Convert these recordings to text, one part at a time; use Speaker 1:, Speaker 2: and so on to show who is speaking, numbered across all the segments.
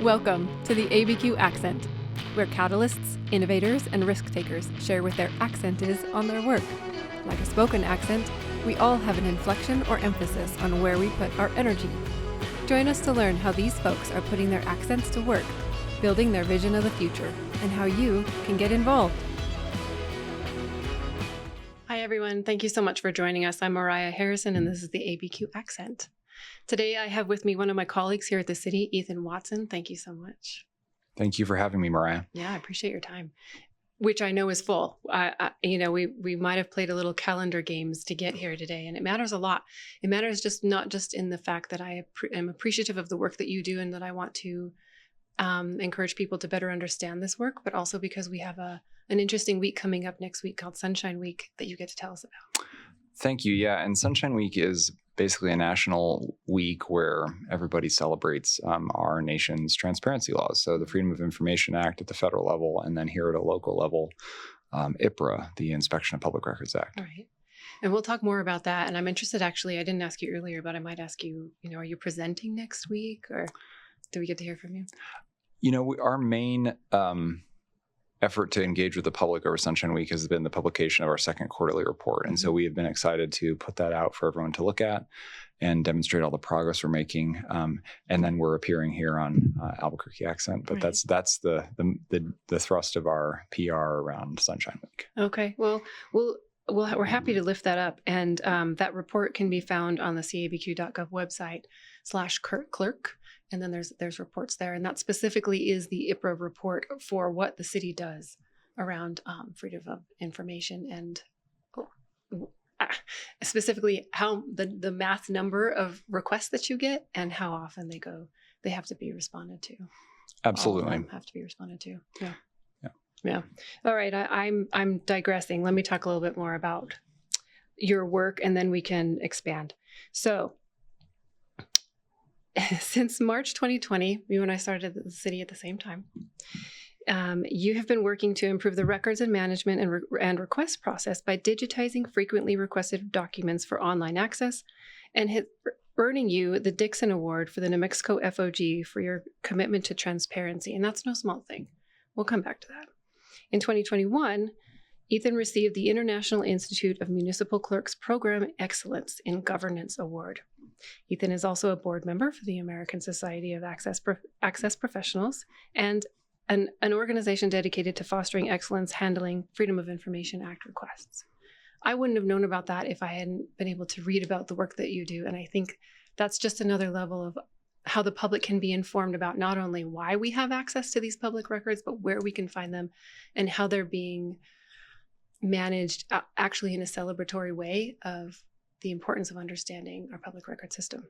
Speaker 1: Welcome to the ABQ Accent, where catalysts, innovators, and risk takers share what their accent is on their work. Like a spoken accent, we all have an inflection or emphasis on where we put our energy. Join us to learn how these folks are putting their accents to work, building their vision of the future, and how you can get involved. Hi, everyone. Thank you so much for joining us. I'm Mariah Harrison, and this is the ABQ Accent. Today, I have with me one of my colleagues here at the city, Ethan Watson. Thank you so much.
Speaker 2: Thank you for having me, Mariah.
Speaker 1: Yeah, I appreciate your time, which I know is full. We might have played a little calendar games to get here today, and it matters a lot. It matters just not just in the fact that I am appreciative of the work that you do and that I want to encourage people to better understand this work, but also because we have an interesting week coming up next week called Sunshine Week that you get to tell us about.
Speaker 2: Thank you. Yeah, and Sunshine Week is basically a national week where everybody celebrates our nation's transparency laws. So the Freedom of Information Act at the federal level, and then here at a local level, IPRA, the Inspection of Public Records Act.
Speaker 1: All right. And we'll talk more about that. And I'm interested, actually, I didn't ask you earlier, but I might ask you, are you presenting next week, or do we get to hear from you?
Speaker 2: Our main effort to engage with the public over Sunshine Week has been the publication of our second quarterly report. And so we have been excited to put that out for everyone to look at and demonstrate all the progress we're making. And then we're appearing here on Albuquerque Accent, but
Speaker 1: Right.
Speaker 2: that's the thrust of our PR around Sunshine Week.
Speaker 1: Okay. Well, we're happy to lift that up. And that report can be found on the CABQ.gov website /Clerk. And then there's reports there. And that specifically is the IPRA report for what the city does around freedom of information and specifically how the mass number of requests that you get and how often they have to be responded to.
Speaker 2: Absolutely.
Speaker 1: All of them have to be responded to. Yeah. All right. I'm digressing. Let me talk a little bit more about your work and then we can expand. So since March 2020, you and I started at the city at the same time, you have been working to improve the records and management and request process by digitizing frequently requested documents for online access and earning you the Dixon Award for the New Mexico FOG for your commitment to transparency. And that's no small thing. We'll come back to that. In 2021, Ethan received the International Institute of Municipal Clerks Program Excellence in Governance Award. Ethan is also a board member for the American Society of Access Professionals and an organization dedicated to fostering excellence handling Freedom of Information Act requests. I wouldn't have known about that if I hadn't been able to read about the work that you do. And I think that's just another level of how the public can be informed about not only why we have access to these public records, but where we can find them and how they're being managed actually in a celebratory way of the importance of understanding our public record system.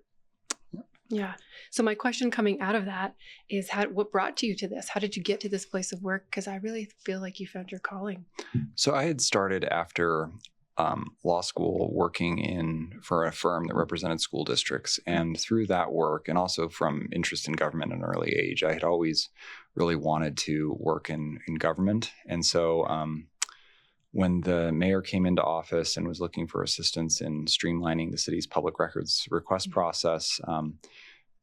Speaker 1: Yeah. So my question coming out of that is what brought you to this? How did you get to this place of work? Because I really feel like you found your calling.
Speaker 2: So I had started after law school working for a firm that represented school districts. And through that work, and also from interest in government at an early age, I had always really wanted to work in government. And so when the mayor came into office and was looking for assistance in streamlining the city's public records request process,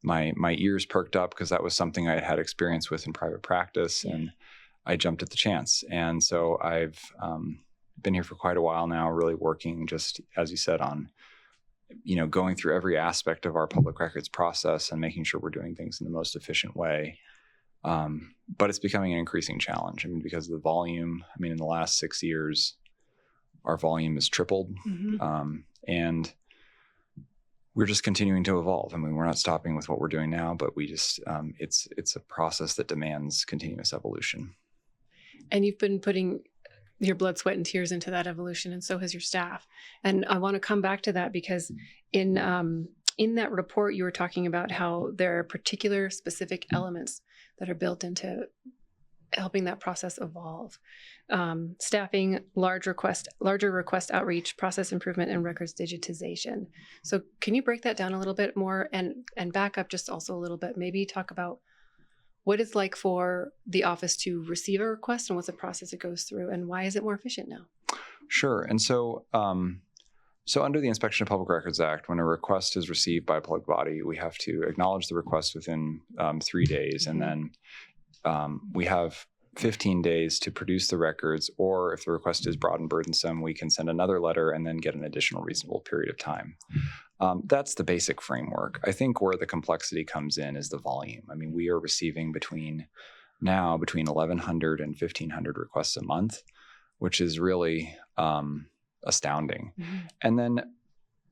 Speaker 2: my ears perked up because that was something I had experience with in private practice, and I jumped at the chance. And so I've been here for quite a while now, really working just, as you said, on going through every aspect of our public records process and making sure we're doing things in the most efficient way. But it's becoming an increasing challenge. Because of the volume. In the last 6 years, our volume has tripled, and we're just continuing to evolve. We're not stopping with what we're doing now, but we just it's a process that demands continuous evolution.
Speaker 1: And you've been putting your blood, sweat, and tears into that evolution, and so has your staff. And I want to come back to that because in that report, you were talking about how there are particular specific elements that are built into helping that process evolve. Staffing, larger request outreach, process improvement, and records digitization. So can you break that down a little bit more and back up just also a little bit, maybe talk about what it's like for the office to receive a request and what's the process it goes through and why is it more efficient now?
Speaker 2: Sure. And so So under the Inspection of Public Records Act, when a request is received by a public body, we have to acknowledge the request within 3 days, and then we have 15 days to produce the records, or if the request is broad and burdensome, we can send another letter and then get an additional reasonable period of time. That's the basic framework. I think where the complexity comes in is the volume. I mean, we are receiving between 1,100 and 1,500 requests a month, which is really astounding. And then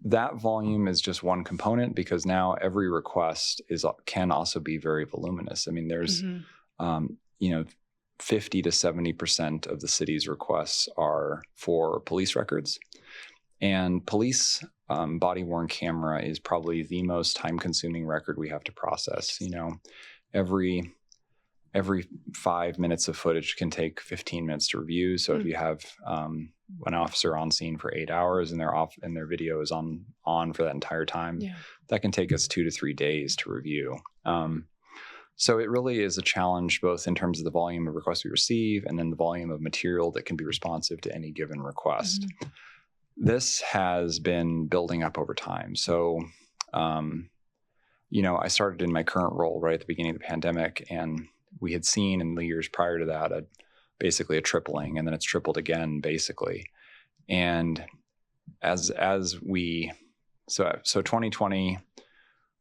Speaker 2: that volume is just one component, because now every request can also be very voluminous. I mean, there's 50 to 70% of the city's requests are for police records, and police body-worn camera is probably the most time-consuming record we have to process. Every 5 minutes of footage can take 15 minutes to review. So if you have an officer on scene for 8 hours and their video is on for that entire time, that can take us 2 to 3 days to review. So it really is a challenge, both in terms of the volume of requests we receive and then the volume of material that can be responsive to any given request. This has been building up over time. So, I started in my current role right at the beginning of the pandemic, and we had seen in the years prior to that basically a tripling, and then it's tripled again, basically. And so 2020,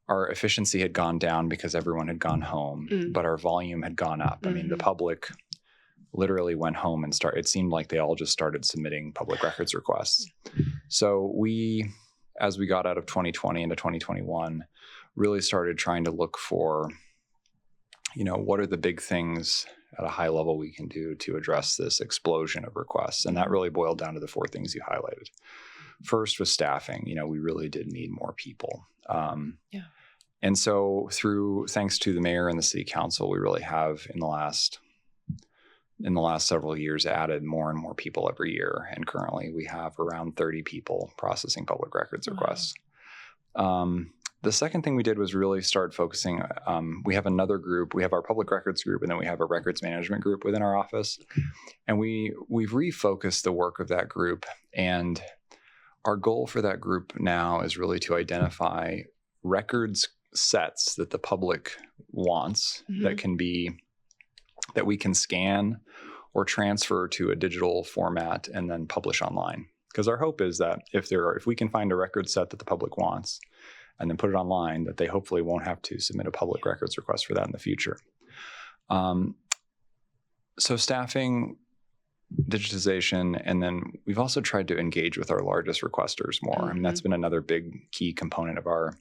Speaker 2: our efficiency had gone down because everyone had gone home, but our volume had gone up. I mean, the public literally went home and it seemed like they all just started submitting public records requests. So as we got out of 2020 into 2021, really started trying to look for, what are the big things at a high level we can do to address this explosion of requests. And that really boiled down to the 4 things you highlighted. First was staffing. We really did need more people. And so thanks to the mayor and the city council, we really have in the last several years added more and more people every year. And currently we have around 30 people processing public records requests. The second thing we did was really start focusing. We have another group. We have our public records group, and then we have a records management group within our office. And we've refocused the work of that group. And our goal for that group now is really to identify records sets that the public wants that we can scan or transfer to a digital format and then publish online. Because our hope is that if we can find a record set that the public wants and then put it online, that they hopefully won't have to submit a public records request for that in the future. So staffing, digitization, and then we've also tried to engage with our largest requesters more. I mean, that's been another big key component of our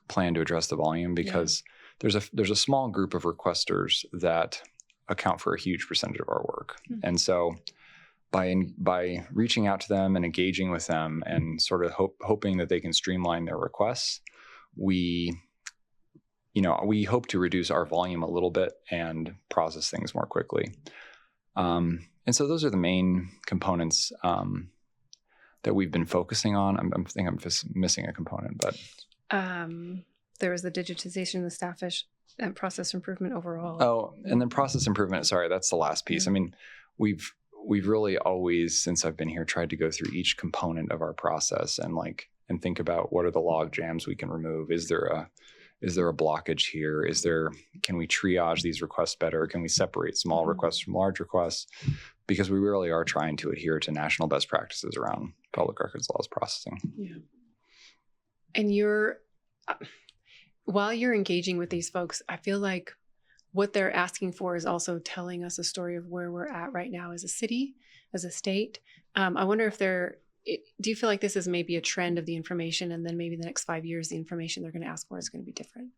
Speaker 2: plan to address the volume, because there's a small group of requesters that account for a huge percentage of our work. And so by reaching out to them and engaging with them and sort of hoping that they can streamline their requests, we hope to reduce our volume a little bit and process things more quickly. And so those are the main components that we've been focusing on. I think I'm just missing a component, but
Speaker 1: there was the digitization, the staffish, and process improvement overall.
Speaker 2: Oh, and then process improvement. Sorry, that's the last piece. I mean, we've really always, since I've been here, tried to go through each component of our process and think about what are the log jams we can remove. Is there a blockage here? Can we triage these requests better? Can we separate small requests from large requests? Because we really are trying to adhere to national best practices around public records laws processing.
Speaker 1: Yeah. And while you're engaging with these folks, I feel like what they're asking for is also telling us a story of where we're at right now as a city, as a state. I wonder if do you feel like this is maybe a trend of the information, and then maybe the next 5 years, the information they're going to ask for is going to be different?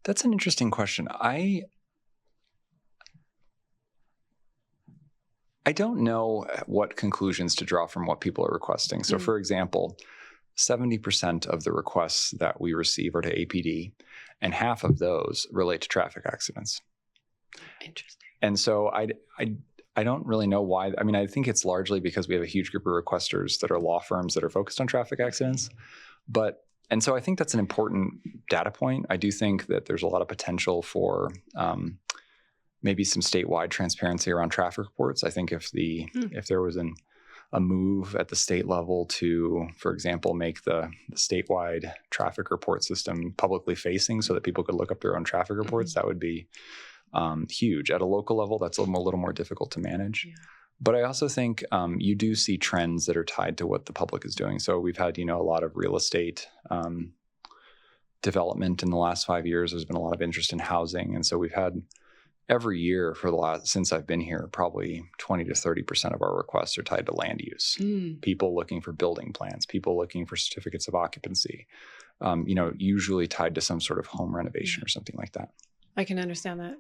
Speaker 2: That's an interesting question. I don't know what conclusions to draw from what people are requesting. So for example, 70% of the requests that we receive are to APD, and half of those relate to traffic accidents.
Speaker 1: Interesting. And
Speaker 2: so I don't really know why. I mean, I think it's largely because we have a huge group of requesters that are law firms that are focused on traffic accidents. And so I think that's an important data point. I do think that there's a lot of potential for maybe some statewide transparency around traffic reports. I think if there was a move at the state level to, for example, make the statewide traffic report system publicly facing so that people could look up their own traffic reports, that would be huge. At a local level, that's a little more difficult to manage. Yeah. But I also think you do see trends that are tied to what the public is doing. So we've had, a lot of real estate development in the last 5 years. There's been a lot of interest in housing. And so we've had every year since I've been here, probably 20 to 30% of our requests are tied to land use. People looking for building plans, people looking for certificates of occupancy, usually tied to some sort of home renovation or something like that.
Speaker 1: I can understand that,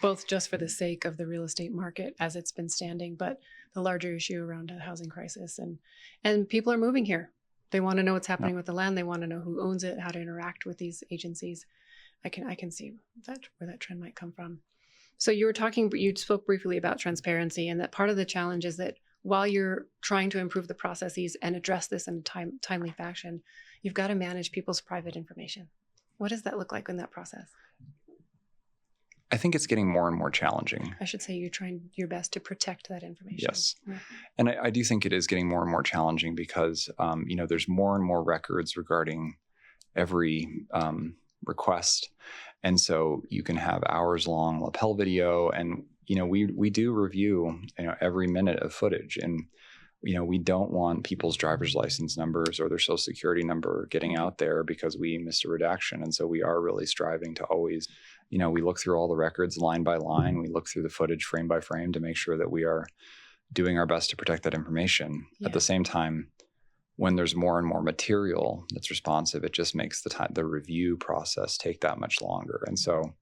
Speaker 1: both just for the sake of the real estate market as it's been standing, but the larger issue around a housing crisis. And people are moving here. They want to know what's happening with the land. They want to know who owns it, how to interact with these agencies. I can see where that trend might come from. So you spoke briefly about transparency, and that part of the challenge is that while you're trying to improve the processes and address this in a timely fashion, you've got to manage people's private information. What does that look like in that process?
Speaker 2: I think it's getting more and more challenging.
Speaker 1: I should say you're trying your best to protect that information.
Speaker 2: Yes. Yeah. And I do think it is getting more and more challenging because, there's more and more records regarding every request. And so you can have hours-long lapel video, and we do review every minute of footage, and we don't want people's driver's license numbers or their social security number getting out there because we missed a redaction. And so we are really striving to always, we look through all the records line by line, we look through the footage frame by frame to make sure that we are doing our best to protect that information. Yeah. At the same time, when there's more and more material that's responsive, it just makes the review process take that much longer. And so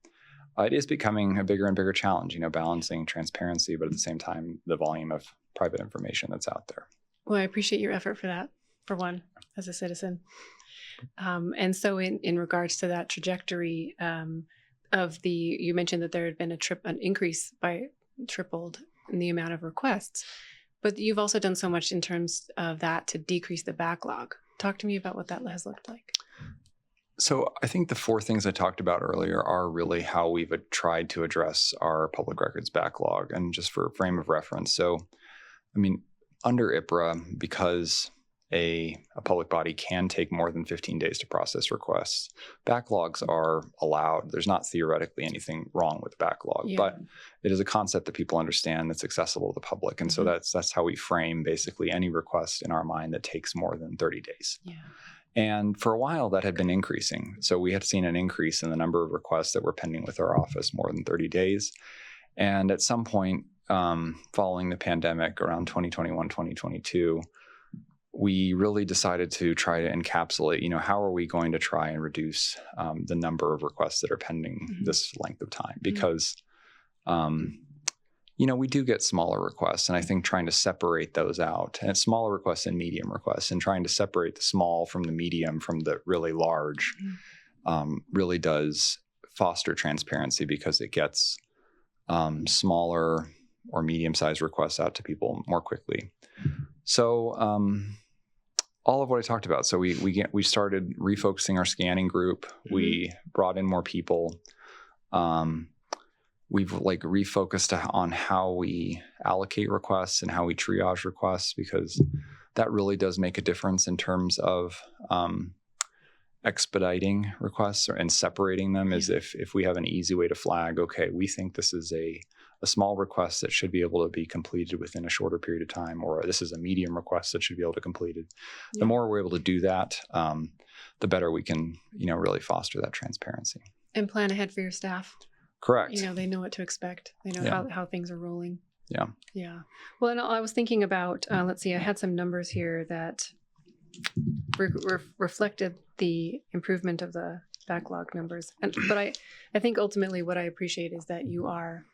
Speaker 2: it is becoming a bigger and bigger challenge, balancing transparency, but at the same time, the volume of private information that's out there.
Speaker 1: Well, I appreciate your effort for that, for one, as a citizen. And so in regards to that trajectory you mentioned that there had been an increase by tripled in the amount of requests. But you've also done so much in terms of that to decrease the backlog. Talk to me about what that has looked like.
Speaker 2: So I think the 4 things I talked about earlier are really how we've tried to address our public records backlog. And just for a frame of reference, so, under IPRA, because a public body can take more than 15 days to process requests, backlogs are allowed. There's not theoretically anything wrong with backlog, but it is a concept that people understand that's accessible to the public. And so that's how we frame basically any request in our mind that takes more than 30 days. Yeah. And for a while that had been increasing. So we had seen an increase in the number of requests that were pending with our office more than 30 days. And at some point following the pandemic around 2021, 2022, we really decided to try to encapsulate, how are we going to try and reduce the number of requests that are pending this length of time? Because, we do get smaller requests, and I think trying to separate those out, and it's smaller requests and medium requests, and trying to separate the small from the medium from the really large really does foster transparency because it gets smaller or medium-sized requests out to people more quickly. So all of what I talked about. So we started refocusing our scanning group. We brought in more people. We've refocused on how we allocate requests and how we triage requests, because that really does make a difference in terms of expediting requests and separating them. As if we have an easy way to flag, okay, we think this is a small request that should be able to be completed within a shorter period of time, or this is a medium request that should be able to complete it. The more we're able to do that, the better we can, really foster that transparency.
Speaker 1: And plan ahead for your staff.
Speaker 2: Correct.
Speaker 1: They know what to expect. They know how things are rolling.
Speaker 2: Yeah.
Speaker 1: Yeah. Well, and I was thinking about, let's see, I had some numbers here that reflected the improvement of the backlog numbers. But I think ultimately what I appreciate is that you are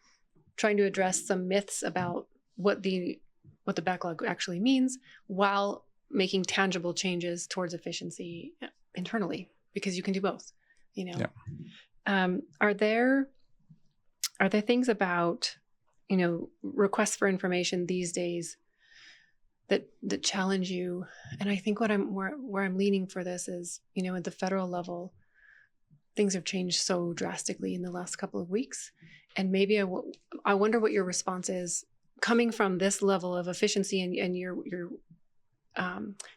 Speaker 1: trying to address some myths about what the backlog actually means while making tangible changes towards efficiency internally, because you can do both. Are there things about requests for information these days that challenge you? And I think where I'm leaning for this is, at the federal level, things have changed so drastically in the last couple of weeks. And maybe I wonder what your response is coming from this level of efficiency and your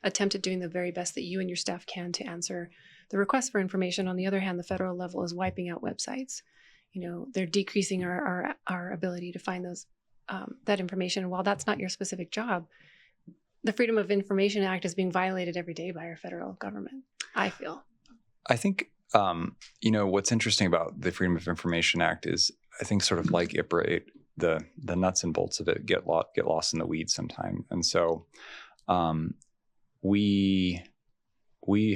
Speaker 1: attempt at doing the very best that you and your staff can to answer the request for information. On the other hand, the federal level is wiping out websites. They're decreasing our ability to find those that information. While that's not your specific job, the Freedom of Information Act is being violated every day by our federal government, I feel.
Speaker 2: I think, what's interesting about the Freedom of Information Act is, I think, sort of like IPRA, the nuts and bolts of it get lost in the weeds sometime. And so we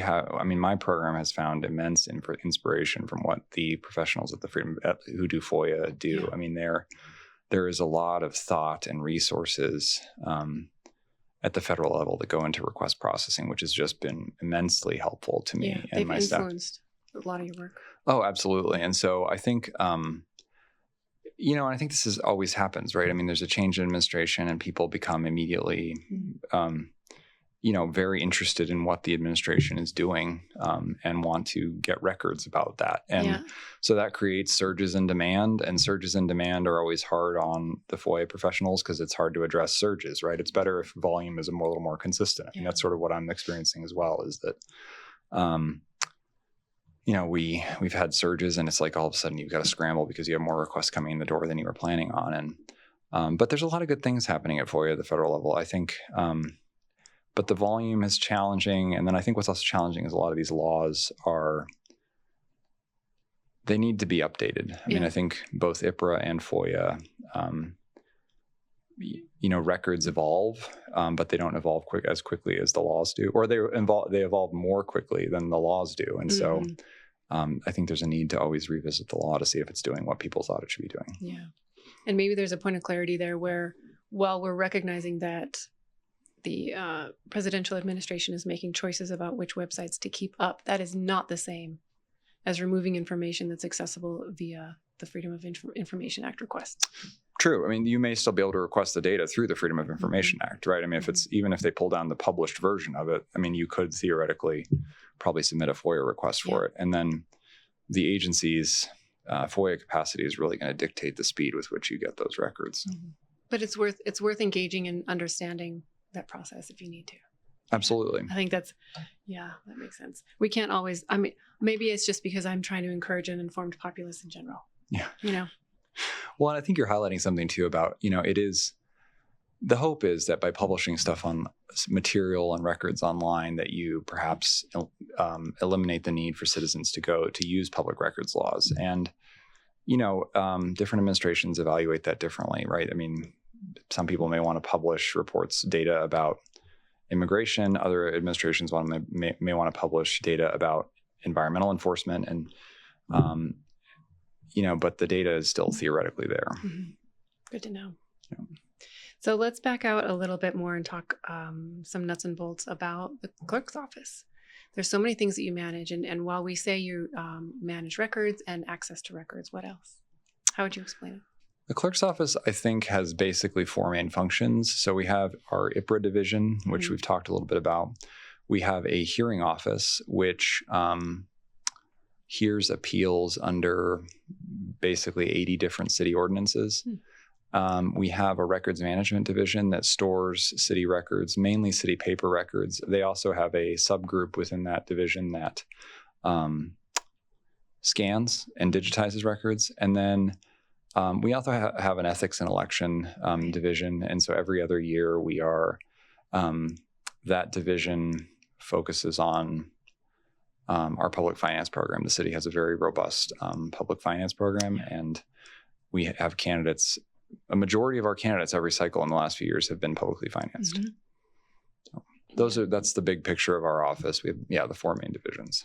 Speaker 2: have, my program has found immense inspiration from what the professionals at the who do FOIA do. Yeah. There is a lot of thought and resources at the federal level that go into request processing, which has just been immensely helpful to me and my staff. They've influenced
Speaker 1: a lot of your work.
Speaker 2: Oh, absolutely. And so I think, I think this always happens, right? There's a change in administration and people become immediately, very interested in what the administration is doing and want to get records about that. And so that creates surges in demand, and surges in demand are always hard on the FOIA professionals because it's hard to address surges, right? It's better if volume is a little more consistent. I mean, that's sort of what I'm experiencing as well, is that, we've had surges and it's like all of a sudden you've got to scramble because you have more requests coming in the door than you were planning on. And but there's a lot of good things happening at FOIA at the federal level, I think. But the volume is challenging. And then I think what's also challenging is a lot of these laws they need to be updated. I think both IPRA and FOIA, records evolve, but they don't evolve as quickly as the laws do, or they evolve more quickly than the laws do. And so I think there's a need to always revisit the law to see if it's doing what people thought it should be doing.
Speaker 1: Yeah. And maybe there's a point of clarity there where, while we're recognizing that the presidential administration is making choices about which websites to keep up, that is not the same as removing information that's accessible via the Freedom of Information Act requests.
Speaker 2: True. You may still be able to request the data through the Freedom of Information Act, right? Even if they pull down the published version of it, you could theoretically probably submit a FOIA request for it. And then the agency's FOIA capacity is really going to dictate the speed with which you get those records.
Speaker 1: Mm-hmm. But it's worth engaging and understanding that process if you need to.
Speaker 2: Absolutely.
Speaker 1: I think that makes sense. We can't always, maybe it's just because I'm trying to encourage an informed populace in general.
Speaker 2: Yeah. Well, and I think you're highlighting something too about, the hope is that by publishing stuff on material and records online, that you perhaps eliminate the need for citizens to use public records laws. And, different administrations evaluate that differently, right? Some people may want to publish data about immigration. Other administrations may want to publish data about environmental enforcement, and but the data is still theoretically there.
Speaker 1: Mm-hmm. Good to know.
Speaker 2: Yeah.
Speaker 1: So let's back out a little bit more and talk some nuts and bolts about the clerk's office. There's so many things that you manage, and while we say you manage records and access to records, what else? How would you explain it?
Speaker 2: The clerk's office, I think, has basically four main functions. So we have our IPRA division, which we've talked a little bit about. We have a hearing office, which hears appeals under basically 80 different city ordinances. We have a records management division that stores city records, mainly city paper records. They also have a subgroup within that division that scans and digitizes records. And then we also have an ethics and election division. And so every other year we are, that division focuses on our public finance program. The city has a very robust public finance program, and we have candidates. A majority of our candidates every cycle in the last few years have been publicly financed. So that's the big picture of our office. We have, the four main divisions.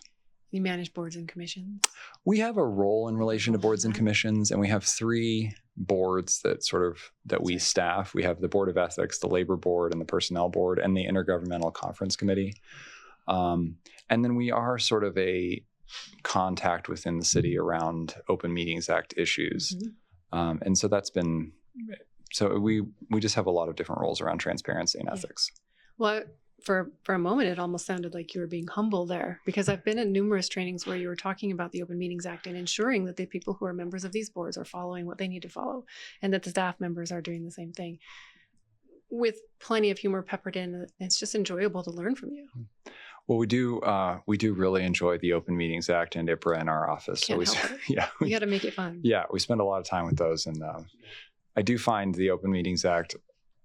Speaker 1: You manage boards and commissions?
Speaker 2: We have a role in relation to boards and commissions, and we have three boards that we staff. We have the Board of Ethics, the Labor Board, and the Personnel Board, and the Intergovernmental Conference Committee. And then we are sort of a contact within the city around Open Meetings Act issues. And so we just have a lot of different roles around transparency and ethics.
Speaker 1: Well, for a moment, it almost sounded like you were being humble there, because I've been in numerous trainings where you were talking about the Open Meetings Act and ensuring that the people who are members of these boards are following what they need to follow, and that the staff members are doing the same thing, with plenty of humor peppered in. It's just enjoyable to learn from you.
Speaker 2: Well, we do really enjoy the Open Meetings Act and IPRA in our office.
Speaker 1: Can't help it.
Speaker 2: Yeah,
Speaker 1: You got to make it fun.
Speaker 2: yeah, we spend a lot of time with those, and I do find the Open Meetings Act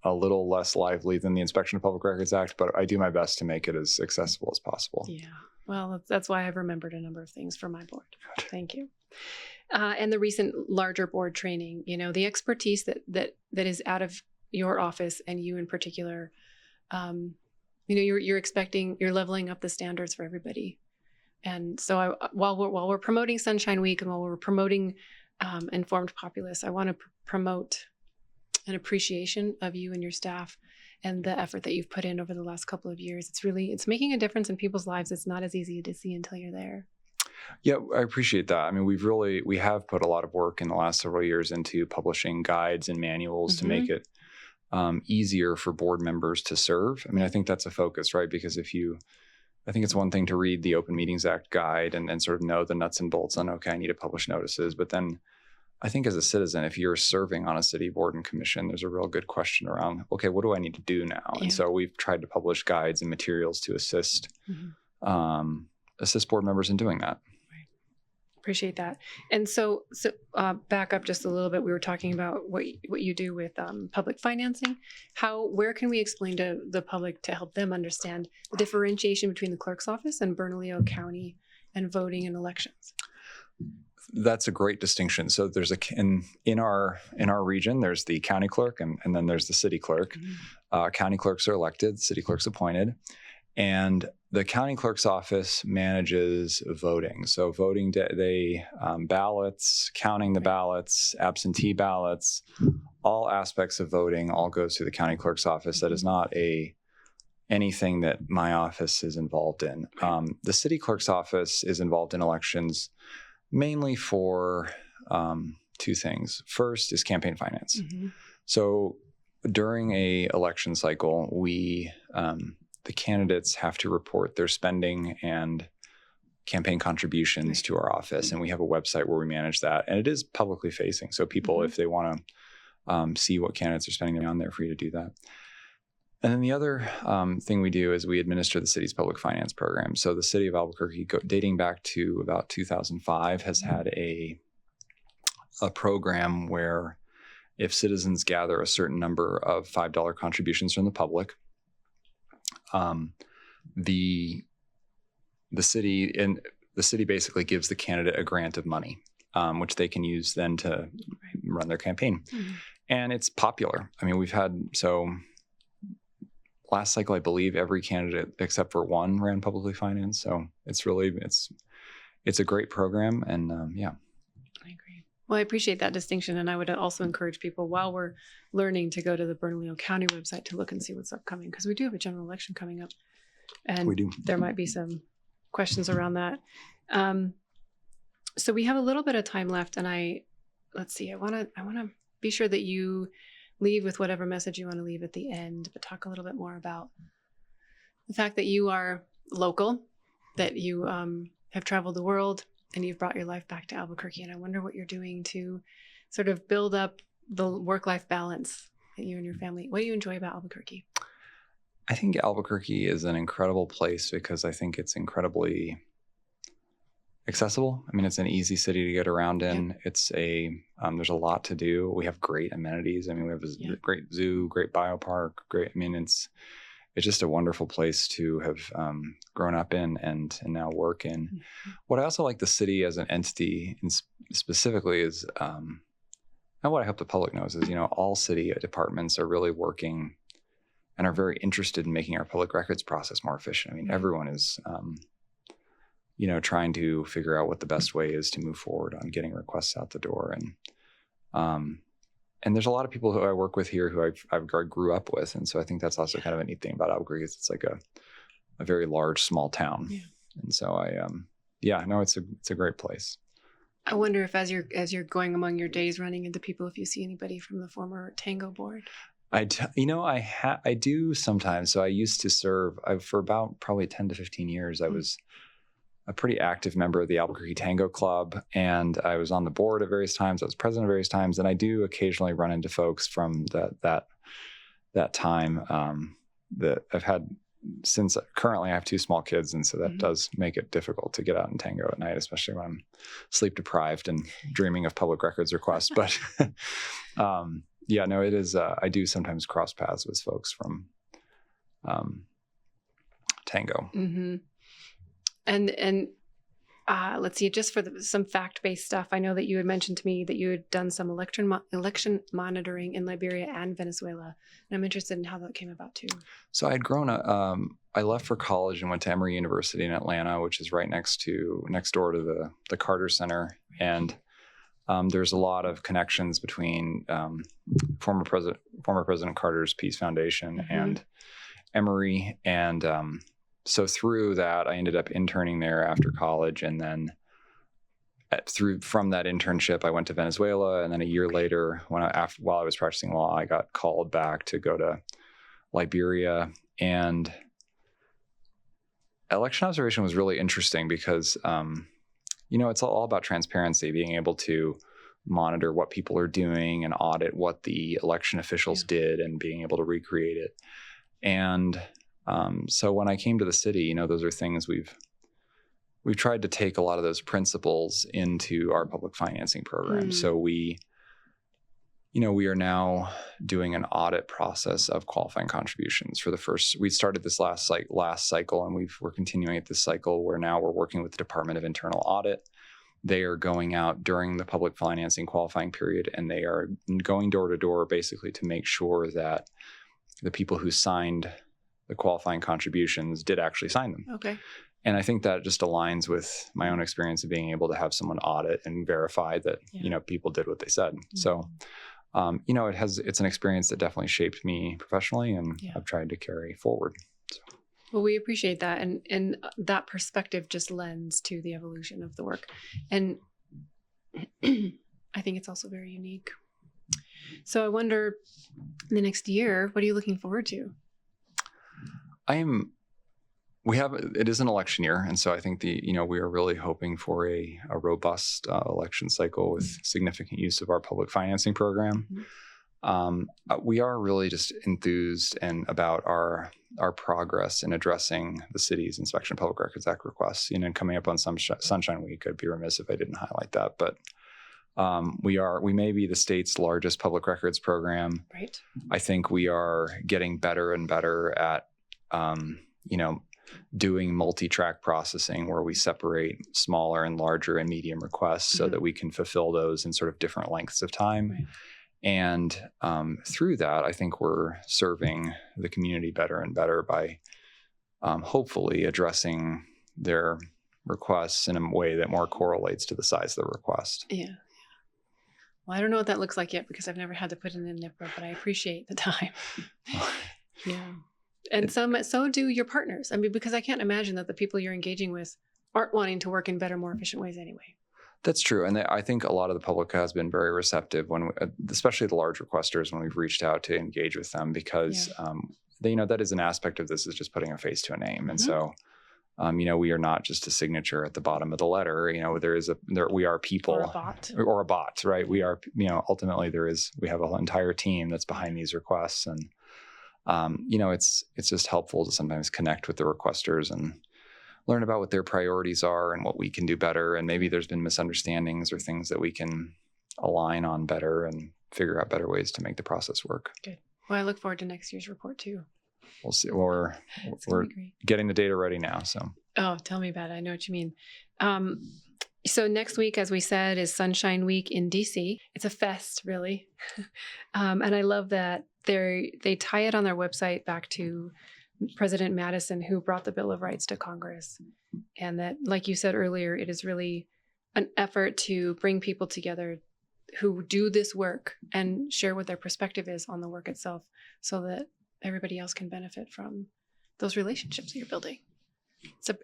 Speaker 2: a little less lively than the Inspection of Public Records Act, but I do my best to make it as accessible as possible.
Speaker 1: Yeah, well, that's why I've remembered a number of things for my board. Thank you. And the recent larger board training, the expertise that is out of your office and you in particular, you're leveling up the standards for everybody. And so while we're promoting Sunshine Week and while we're promoting Informed Populace, I want to promote an appreciation of you and your staff and the effort that you've put in over the last couple of years. It's making a difference in people's lives. It's not as easy to see until you're there.
Speaker 2: Yeah, I appreciate that. I mean, we have put a lot of work in the last several years into publishing guides and manuals to make it easier for board members to serve. I mean, I think that's a focus, right? Because I think it's one thing to read the Open Meetings Act guide and sort of know the nuts and bolts on, okay, I need to publish notices. But then I think as a citizen, if you're serving on a city board and commission, there's a real good question around, okay, what do I need to do now? Yeah. And so we've tried to publish guides and materials to assist board members in doing that.
Speaker 1: Appreciate that. And so back up just a little bit. We were talking about what you do with public financing. Where can we explain to the public to help them understand the differentiation between the clerk's office and Bernalillo County and voting and elections?
Speaker 2: That's a great distinction. So there's in our region, there's the county clerk and then there's the city clerk. County clerks are elected, city clerk's appointed. And the county clerk's office manages voting. So voting day, ballots, counting the ballots, absentee ballots, all aspects of voting all goes through the county clerk's office. That is not anything that my office is involved in. The city clerk's office is involved in elections mainly for two things. First is campaign finance. So during a election cycle, the candidates have to report their spending and campaign contributions to our office. And we have a website where we manage that. And it is publicly facing. So people, if they want to see what candidates are spending, they're on there, free to do that. And then the other thing we do is we administer the city's public finance program. So the city of Albuquerque, dating back to about 2005, has had a program where if citizens gather a certain number of $5 contributions from the public, the city basically gives the candidate a grant of money, which they can use then to run their campaign. And it's popular. I mean, last cycle, I believe every candidate except for one ran publicly financed. So it's a great program. And yeah.
Speaker 1: I agree. Well, I appreciate that distinction. And I would also encourage people while we're learning to go to the Bernalillo County website to look and see what's upcoming, because we do have a general election coming up. And
Speaker 2: we do.
Speaker 1: There might be some questions around that. So we have a little bit of time left, and I want to be sure that you leave with whatever message you want to leave at the end, but talk a little bit more about the fact that you are local, that you have traveled the world, and you've brought your life back to Albuquerque. And I wonder what you're doing to sort of build up the work-life balance that you and your family. What do you enjoy about Albuquerque?
Speaker 2: I think Albuquerque is an incredible place because I think it's incredibly accessible. I mean, it's an easy city to get around in. Yep. There's a lot to do. We have great amenities. I mean, we have a great zoo, great biopark, it's just a wonderful place to have grown up in and now work in. What I also like the city as an entity specifically is, and what I hope the public knows is, all city departments are really working and are very interested in making our public records process more efficient. I mean, everyone is, trying to figure out what the best way is to move forward on getting requests out the door. And there's a lot of people who I work with here who I grew up with. And so I think that's also kind of a neat thing about Albuquerque. It's like a very large, small town. Yeah. And so it's a great place.
Speaker 1: I wonder if as you're going among your days running into people, if you see anybody from the former Tango board.
Speaker 2: I do sometimes. So I used to serve for about probably 10 to 15 years. I was a pretty active member of the Albuquerque Tango Club, and I was on the board at various times. I was president at various times, and I do occasionally run into folks from that time that I've had since. Currently I have 2 small kids, and so that does make it difficult to get out and tango at night, especially when I'm sleep deprived and dreaming of public records requests. But yeah, no, it is. I do sometimes cross paths with folks from tango.
Speaker 1: Mm-hmm. And let's see, just for some fact-based stuff, I know that you had mentioned to me that you had done some election monitoring in Liberia and Venezuela, and I'm interested in how that came about too.
Speaker 2: So I had grown up. I left for college and went to Emory University in Atlanta, which is right next door to the Carter Center, and there's a lot of connections between former President Carter's Peace Foundation and Emory, and so through that, I ended up interning there after college, and then from that internship, I went to Venezuela, and then a year later, while I was practicing law, I got called back to go to Liberia. And election observation was really interesting because, it's all about transparency, being able to monitor what people are doing and audit what the election officials did, and being able to recreate it. And so when I came to the city, those are things we've tried to take a lot of those principles into our public financing program. So we are now doing an audit process of qualifying contributions for we started this last cycle, and we're continuing at this cycle where now we're working with the Department of Internal Audit. They are going out during the public financing qualifying period, and they are going door to door basically to make sure that the people who signed the qualifying contributions did actually sign them. Okay. And I think that just aligns with my own experience of being able to have someone audit and verify that, people did what they said. So, it's an experience that definitely shaped me professionally, and I've tried to carry forward. So.
Speaker 1: Well, we appreciate that. And that perspective just lends to the evolution of the work. And I think it's also very unique. So I wonder, the next year, what are you looking forward to?
Speaker 2: It is an election year. And so I think we are really hoping for a robust election cycle with significant use of our public financing program. We are really just enthused about our progress in addressing the city's Inspection of Public Records Act requests. Coming up on Sunshine Week, I'd be remiss if I didn't highlight that. But we may be the state's largest public records program. Right. I think we are getting better and better at doing multi-track processing, where we separate smaller and larger and medium requests so that we can fulfill those in sort of different lengths of time. Right. And through that, I think we're serving the community better and better by hopefully addressing their requests in a way that more correlates to the size of the request. Yeah.
Speaker 1: Well, I don't know what that looks like yet because I've never had to put it in NIPRA, but I appreciate the time. Yeah. And so do your partners. I mean, because I can't imagine that the people you're engaging with aren't wanting to work in better, more efficient ways anyway.
Speaker 2: That's true. And I think a lot of the public has been very receptive especially the large requesters, when we've reached out to engage with them, because that is an aspect of this, is just putting a face to a name. And so, we are not just a signature at the bottom of the letter. We are people, or a bot, right? We are, ultimately we have an entire team that's behind these requests. And, it's just helpful to sometimes connect with the requesters and learn about what their priorities are and what we can do better. And maybe there's been misunderstandings or things that we can align on better and figure out better ways to make the process work. Good.
Speaker 1: Well, I look forward to next year's report too.
Speaker 2: We'll see. We're getting the data ready now. So.
Speaker 1: Oh, tell me about it. I know what you mean. So next week, as we said, is Sunshine Week in DC. It's a fest, really. And I love that they tie it on their website back to President Madison, who brought the Bill of Rights to Congress. And that, like you said earlier, it is really an effort to bring people together who do this work and share what their perspective is on the work itself, so that everybody else can benefit from those relationships that you're building.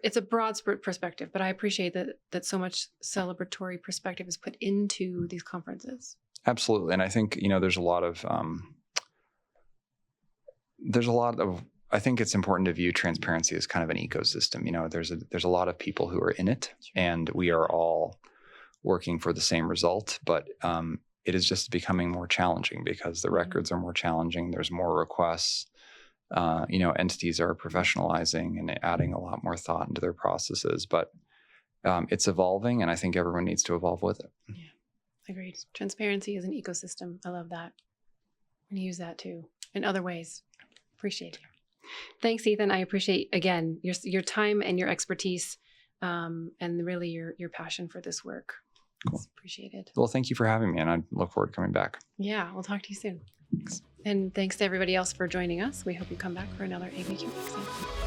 Speaker 1: It's a broad perspective, but I appreciate that so much celebratory perspective is put into these conferences.
Speaker 2: Absolutely. And I think, there's a lot of there's a lot of, I think it's important to view transparency as kind of an ecosystem. You know, there's a lot of people who are in it, and we are all working for the same result, but it is just becoming more challenging because the records are more challenging. There's more requests. Entities are professionalizing and adding a lot more thought into their processes, but it's evolving, and I think everyone needs to evolve with it.
Speaker 1: Yeah, agreed. Transparency is an ecosystem. I love that. I'm going to use that too in other ways. Appreciate you. Thanks, Ethan. I appreciate, again, your time and your expertise, and really your passion for this work.
Speaker 2: Cool.
Speaker 1: Appreciate it.
Speaker 2: Well, thank you for having me, and I look forward to coming back.
Speaker 1: Yeah, we'll talk to you soon. Thanks. And thanks to everybody else for joining us. We hope you come back for another ABQ next time.